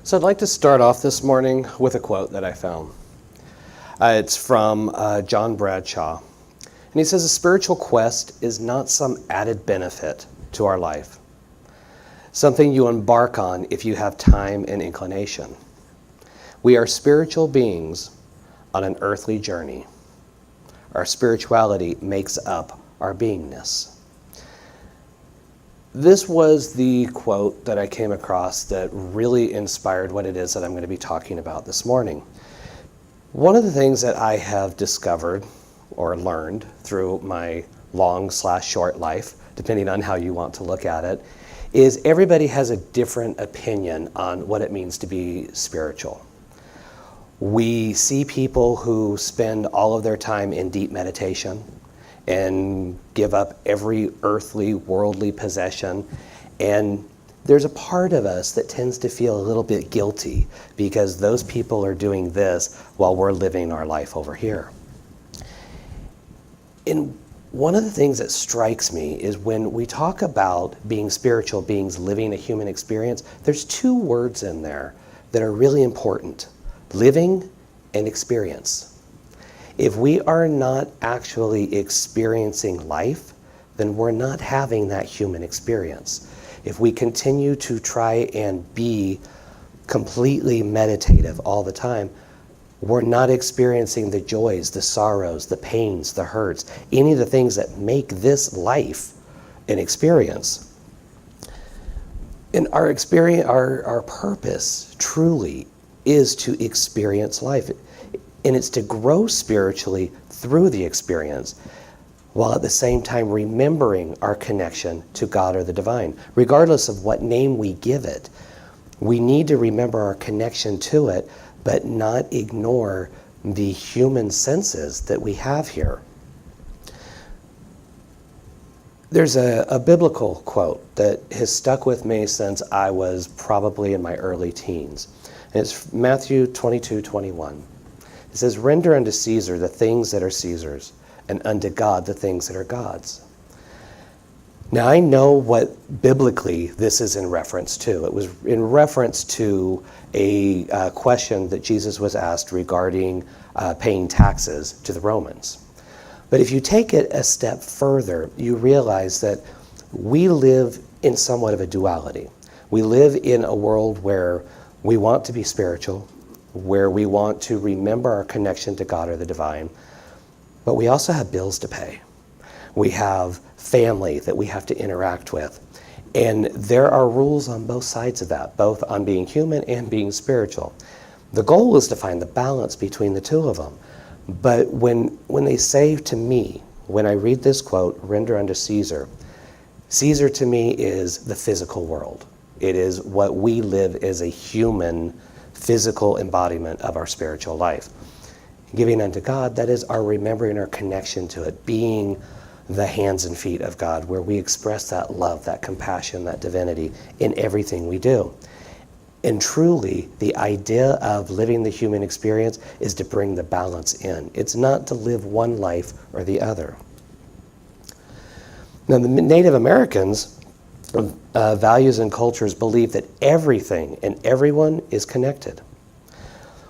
So I'd like to start off this morning with a quote that I found. It's from John Bradshaw. And he says, "A spiritual quest is not some added benefit to our life, something you embark on if you have time and inclination. We are spiritual beings on an earthly journey. Our spirituality makes up our beingness." This was the quote that I came across that really inspired what it is that I'm going to be talking about this morning. One of the things that I have discovered or learned through my long/short life, depending on how you want to look at it, is everybody has a different opinion on what it means to be spiritual. We see people who spend all of their time in deep meditation and give up every earthly, worldly possession. And there's a part of us that tends to feel a little bit guilty because those people are doing this while we're living our life over here. And one of the things that strikes me is when we talk about being spiritual beings living a human experience, there's two words in there that are really important: living and experience. If we are not actually experiencing life, then we're not having that human experience. If we continue to try and be completely meditative all the time, we're not experiencing the joys, the sorrows, the pains, the hurts, any of the things that make this life an experience. And our experience, our purpose truly is to experience life. And it's to grow spiritually through the experience, while at the same time remembering our connection to God or the divine. Regardless of what name we give it, we need to remember our connection to it, but not ignore the human senses that we have here. There's a biblical quote that has stuck with me since I was probably in my early teens. And it's Matthew 22:21. It says, "Render unto Caesar the things that are Caesar's, and unto God the things that are God's." Now I know what biblically this is in reference to. It was in reference to a question that Jesus was asked regarding paying taxes to the Romans. But if you take it a step further, you realize that we live in somewhat of a duality. We live in a world where we want to be spiritual, where we want to remember our connection to God or the divine, but we also have bills to pay. We have family that we have to interact with. And there are rules on both sides of that, both on being human and being spiritual. The goal is to find the balance between the two of them. But when they say to me, when I read this quote, "Render unto Caesar," Caesar to me is the physical world. It is what we live as a human physical embodiment of our spiritual life. Giving unto God, that is our remembering our connection to it, being the hands and feet of God, where we express that love, that compassion, that divinity in everything we do. And truly, the idea of living the human experience is to bring the balance in. It's not to live one life or the other. Now, the Native Americans' values and cultures believe that everything and everyone is connected.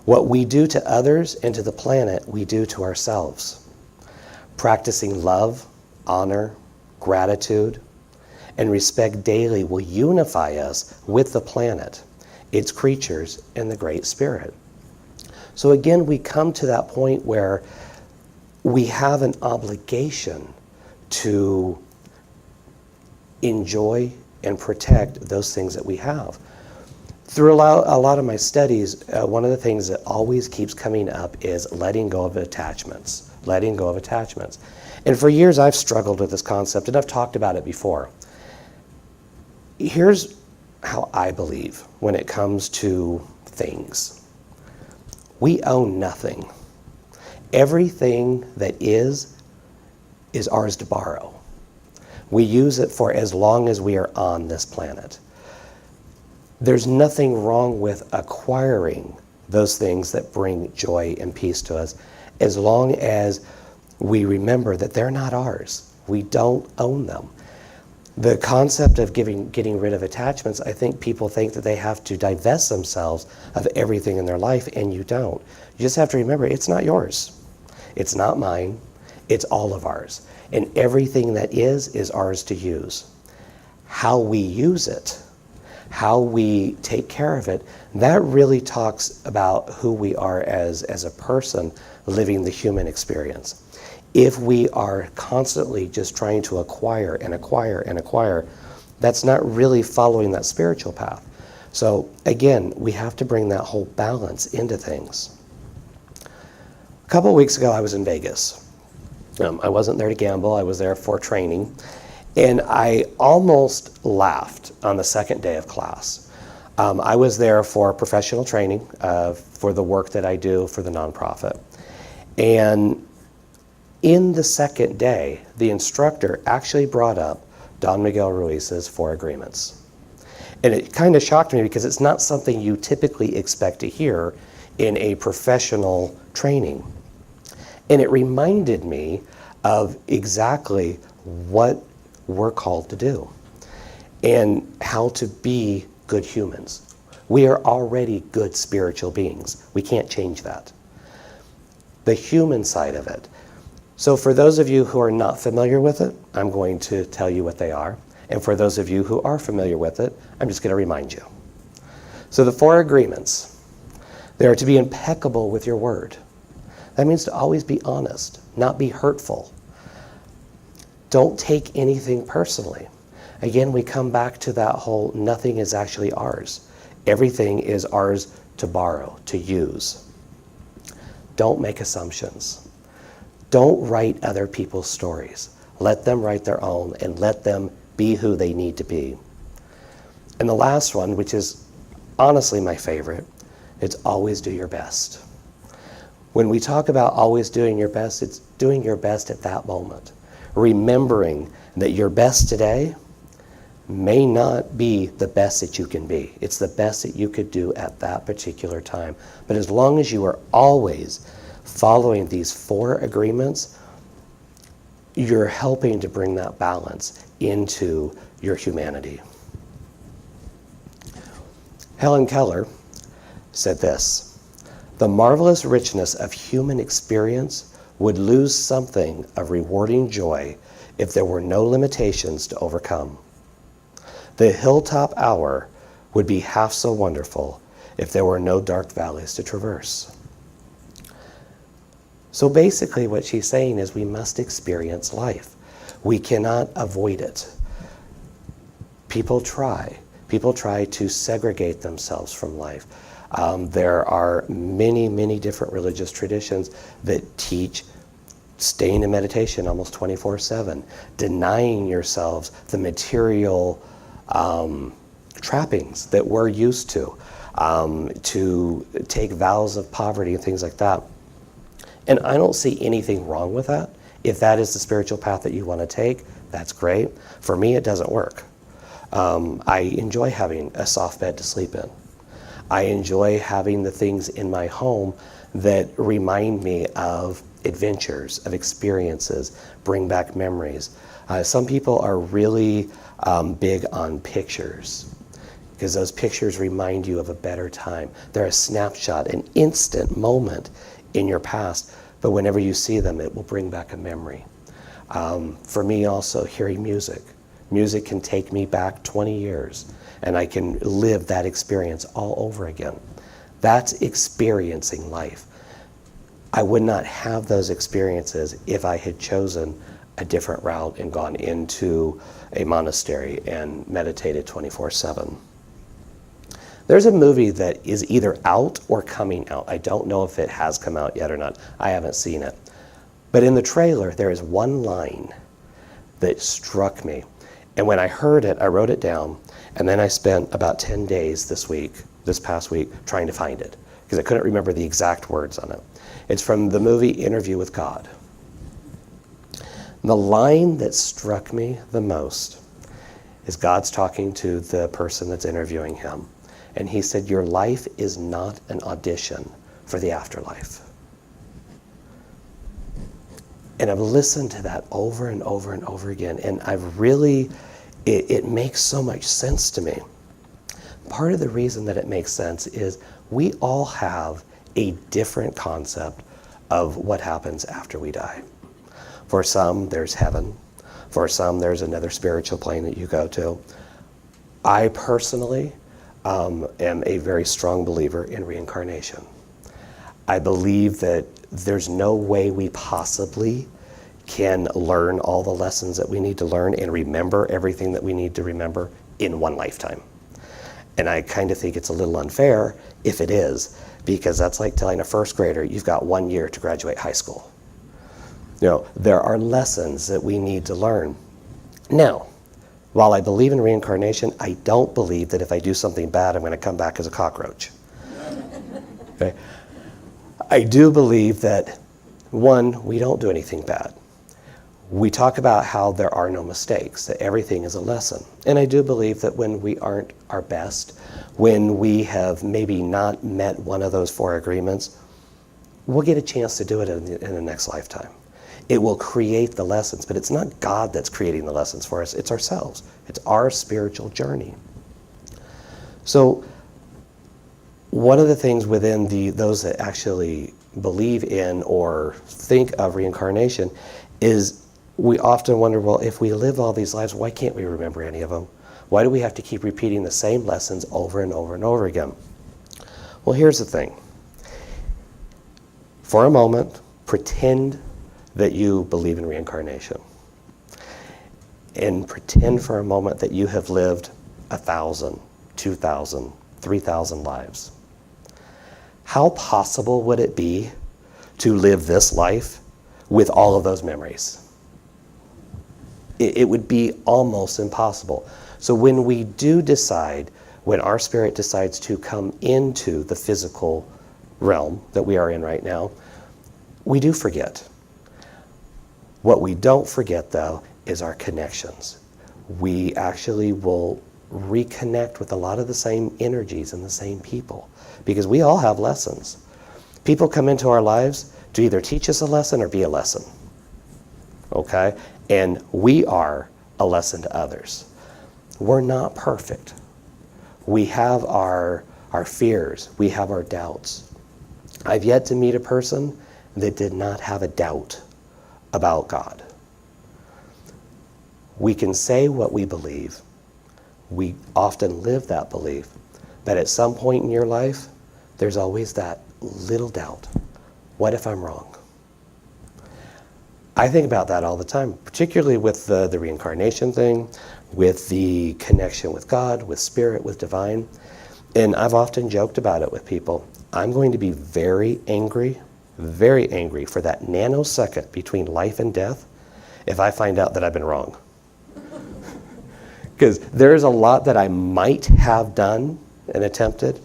What we do to others and to the planet, we do to ourselves. Practicing love, honor, gratitude, and respect daily will unify us with the planet, its creatures, and the Great Spirit. So again, we come to that point where we have an obligation to enjoy and protect those things that we have. Through a lot of my studies, one of the things that always keeps coming up is letting go of attachments. Letting go of attachments. And for years I've struggled with this concept, and I've talked about it before. Here's how I believe when it comes to things. We own nothing. Everything that is ours to borrow. We use it for as long as we are on this planet. There's nothing wrong with acquiring those things that bring joy and peace to us, as long as we remember that they're not ours. We don't own them. The concept of getting rid of attachments, I think people think that they have to divest themselves of everything in their life, and you don't. You just have to remember, it's not yours. It's not mine. It's all of ours. And everything that is ours to use. How we use it, how we take care of it, that really talks about who we are as a person living the human experience. If we are constantly just trying to acquire and acquire and acquire, that's not really following that spiritual path. So again, we have to bring that whole balance into things. A couple of weeks ago, I was in Vegas. I wasn't there to gamble, I was there for training. And I almost laughed on the second day of class. I was there for professional training for the work that I do for the nonprofit. And in the second day, the instructor actually brought up Don Miguel Ruiz's 4 agreements. And it kind of shocked me because it's not something you typically expect to hear in a professional training. And it reminded me of exactly what we're called to do and how to be good humans. We are already good spiritual beings. We can't change that. The human side of it. So for those of you who are not familiar with it, I'm going to tell you what they are. And for those of you who are familiar with it, I'm just going to remind you. So the 4 agreements, they are to be impeccable with your word. That means to always be honest, not be hurtful. Don't take anything personally. Again, we come back to that whole nothing is actually ours. Everything is ours to borrow, to use. Don't make assumptions. Don't write other people's stories. Let them write their own and let them be who they need to be. And the last one, which is honestly my favorite, it's always do your best. When we talk about always doing your best, it's doing your best at that moment. Remembering that your best today may not be the best that you can be. It's the best that you could do at that particular time. But as long as you are always following these 4 agreements, you're helping to bring that balance into your humanity. Helen Keller said this, "The marvelous richness of human experience would lose something of rewarding joy if there were no limitations to overcome. The hilltop hour would be half so wonderful if there were no dark valleys to traverse." So basically what she's saying is we must experience life. We cannot avoid it. People try. People try to segregate themselves from life. There are many, many different religious traditions that teach staying in meditation almost 24/7, denying yourselves the material trappings that we're used to take vows of poverty and things like that. And I don't see anything wrong with that. If that is the spiritual path that you want to take, that's great. For me, it doesn't work. I enjoy having a soft bed to sleep in. I enjoy having the things in my home that remind me of adventures, of experiences, bring back memories. Some people are really big on pictures because those pictures remind you of a better time. They're a snapshot, an instant moment in your past, but whenever you see them, it will bring back a memory. For me also, hearing music. Music can take me back 20 years and I can live that experience all over again. That's experiencing life. I would not have those experiences if I had chosen a different route and gone into a monastery and meditated 24/7. There's a movie that is either out or coming out. I don't know if it has come out yet or not. I haven't seen it. But in the trailer, there is one line that struck me. And when I heard it, I wrote it down. And then I spent about 10 days this past week, trying to find it because I couldn't remember the exact words on it. It's from the movie Interview with God. The line that struck me the most is God's talking to the person that's interviewing him. And he said, "Your life is not an audition for the afterlife." And I've listened to that over and over and over again. And I've really it makes so much sense to me. Part of the reason that it makes sense is we all have a different concept of what happens after we die. For some, there's heaven. For some, there's another spiritual plane that you go to. I personally am a very strong believer in reincarnation. I believe that there's no way we possibly can learn all the lessons that we need to learn and remember everything that we need to remember in one lifetime. And I kind of think it's a little unfair if it is, because that's like telling a first grader, you've got 1 year to graduate high school. You know, there are lessons that we need to learn. Now, while I believe in reincarnation, I don't believe that if I do something bad, I'm going to come back as a cockroach. Okay? I do believe that, one, we don't do anything bad. We talk about how there are no mistakes, that everything is a lesson. And I do believe that when we aren't our best, when we have maybe not met one of those 4 agreements, we'll get a chance to do it in the next lifetime. It will create the lessons, but it's not God that's creating the lessons for us, it's ourselves. It's our spiritual journey. So one of the things within those that actually believe in or think of reincarnation is we often wonder, well, if we live all these lives, why can't we remember any of them? Why do we have to keep repeating the same lessons over and over and over again? Well, here's the thing. For a moment, pretend that you believe in reincarnation. And pretend for a moment that you have lived 1,000, 2,000, 3,000 lives. How possible would it be to live this life with all of those memories? It would be almost impossible. So when we do decide, when our spirit decides to come into the physical realm that we are in right now, we do forget. What we don't forget, though, is our connections. We actually will reconnect with a lot of the same energies and the same people, because we all have lessons. People come into our lives to either teach us a lesson or be a lesson. Okay? And we are a lesson to others. We're not perfect. We have our fears. We have our doubts. I've yet to meet a person that did not have a doubt about God. We can say what we believe. We often live that belief. But at some point in your life, there's always that little doubt. What if I'm wrong? I think about that all the time, particularly with the reincarnation thing, with the connection with God, with spirit, with divine. And I've often joked about it with people. I'm going to be very angry for that nanosecond between life and death if I find out that I've been wrong. Because there's a lot that I might have done and attempted,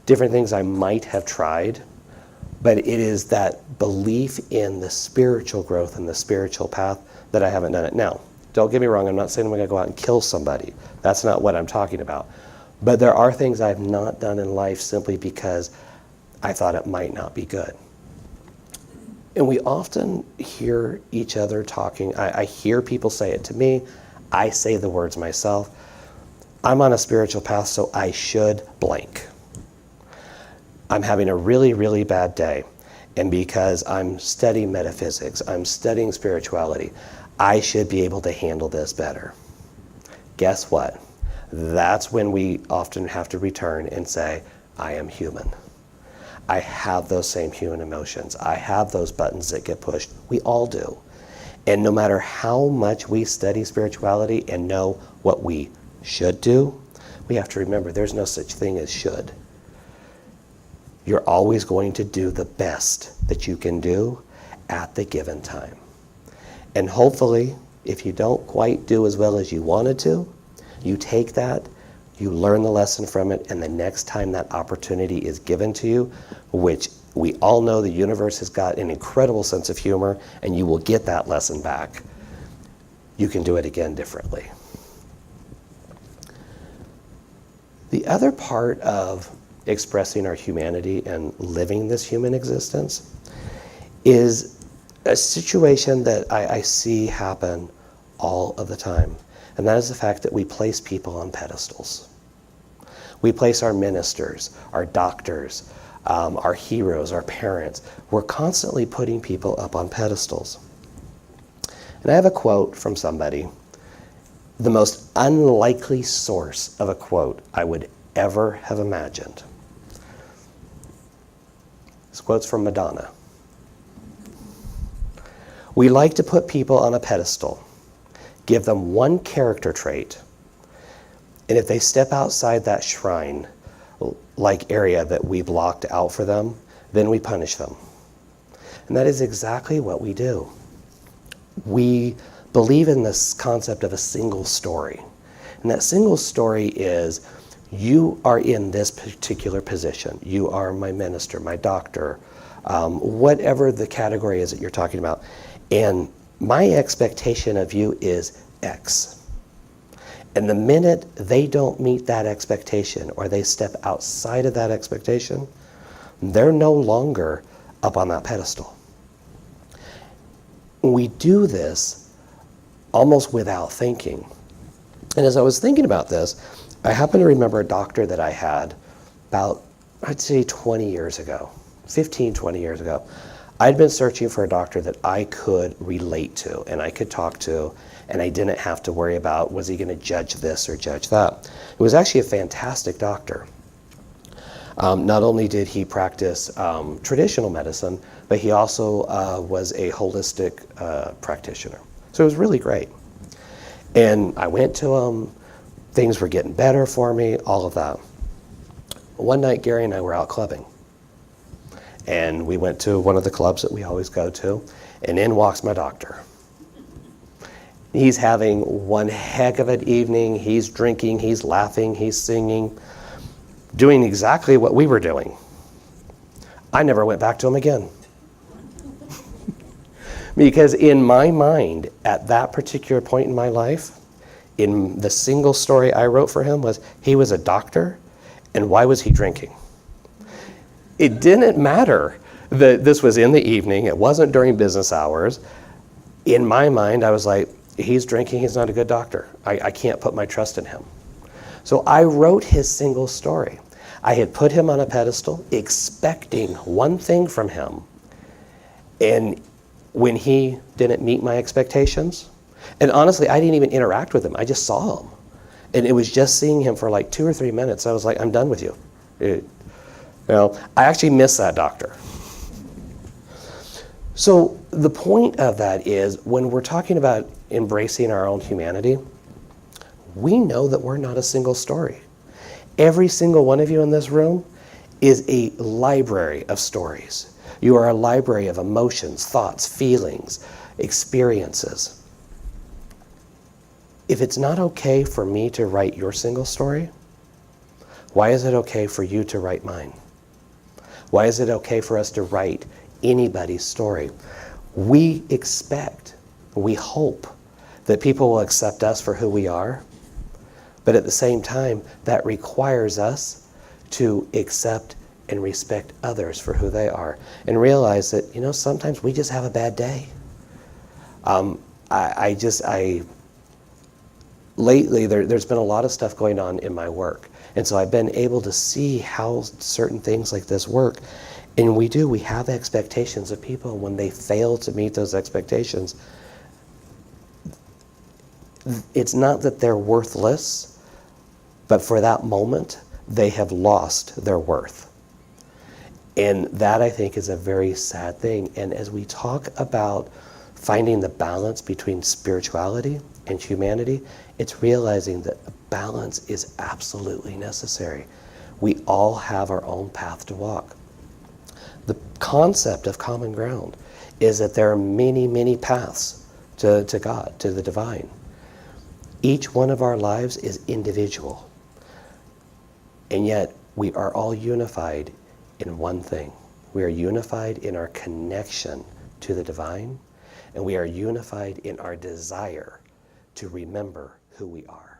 different things I might have tried, but it is that belief in the spiritual growth and the spiritual path that I haven't done it. Now, don't get me wrong, I'm not saying I'm going to go out and kill somebody. That's not what I'm talking about. But there are things I've not done in life simply because I thought it might not be good. And we often hear each other talking. I hear people say it to me. I say the words myself. I'm on a spiritual path, so I should blank. I'm having a really, really bad day. And because I'm studying metaphysics, I'm studying spirituality, I should be able to handle this better. Guess what? That's when we often have to return and say, I am human. I have those same human emotions. I have those buttons that get pushed. We all do. And no matter how much we study spirituality and know what we should do, we have to remember there's no such thing as should. You're always going to do the best that you can do at the given time. And hopefully, if you don't quite do as well as you wanted to, you take that, you learn the lesson from it, and the next time that opportunity is given to you, which we all know the universe has got an incredible sense of humor, and you will get that lesson back, you can do it again differently. The other part of expressing our humanity and living this human existence is a situation that I see happen all of the time. And that is the fact that we place people on pedestals. We place our ministers, our doctors, our heroes, our parents. We're constantly putting people up on pedestals. And I have a quote from somebody, the most unlikely source of a quote I would ever have imagined. This quote's from Madonna. We like to put people on a pedestal, give them one character trait, and if they step outside that shrine-like area that we blocked out for them, then we punish them. And that is exactly what we do. We believe in this concept of a single story. And that single story is, you are in this particular position. You are my minister, my doctor, whatever the category is that you're talking about. And my expectation of you is X. And the minute they don't meet that expectation or they step outside of that expectation, they're no longer up on that pedestal. We do this almost without thinking. And as I was thinking about this, I happen to remember a doctor that I had about, I'd say 20 years ago, 15, 20 years ago. I'd been searching for a doctor that I could relate to and I could talk to, and I didn't have to worry about, was he going to judge this or judge that? It was actually a fantastic doctor. Not only did he practice traditional medicine, but he also was a holistic practitioner. So it was really great. And I went to him, things were getting better for me, all of that. One night, Gary and I were out clubbing. And we went to one of the clubs that we always go to, and in walks my doctor. He's having one heck of an evening. He's drinking, he's laughing, he's singing, doing exactly what we were doing. I never went back to him again. Because in my mind, at that particular point in my life, in the single story I wrote for him was, he was a doctor, and why was he drinking? It didn't matter that this was in the evening, it wasn't during business hours. In my mind, I was like, he's drinking, he's not a good doctor. I can't put my trust in him. So I wrote his single story. I had put him on a pedestal, expecting one thing from him. And when he didn't meet my expectations, and honestly, I didn't even interact with him, I just saw him. And it was just seeing him for like 2 or 3 minutes. I was like, I'm done with you. I actually miss that doctor. So the point of that is, when we're talking about embracing our own humanity, we know that we're not a single story. Every single one of you in this room is a library of stories. You are a library of emotions, thoughts, feelings, experiences. If it's not okay for me to write your single story, why is it okay for you to write mine? Why is it okay for us to write anybody's story? We expect, we hope that people will accept us for who we are, but at the same time, that requires us to accept and respect others for who they are, and realize that, sometimes we just have a bad day. Lately, there's been a lot of stuff going on in my work, and so I've been able to see how certain things like this work. And we have expectations of people. When they fail to meet those expectations, it's not that they're worthless, but for that moment, they have lost their worth. And that, I think, is a very sad thing. And as we talk about finding the balance between spirituality and humanity, it's realizing that a balance is absolutely necessary. We all have our own path to walk. The concept of common ground is that there are many, many paths to God, to the divine. Each one of our lives is individual. And yet, we are all unified in one thing. We are unified in our connection to the divine, and we are unified in our desire to remember who we are.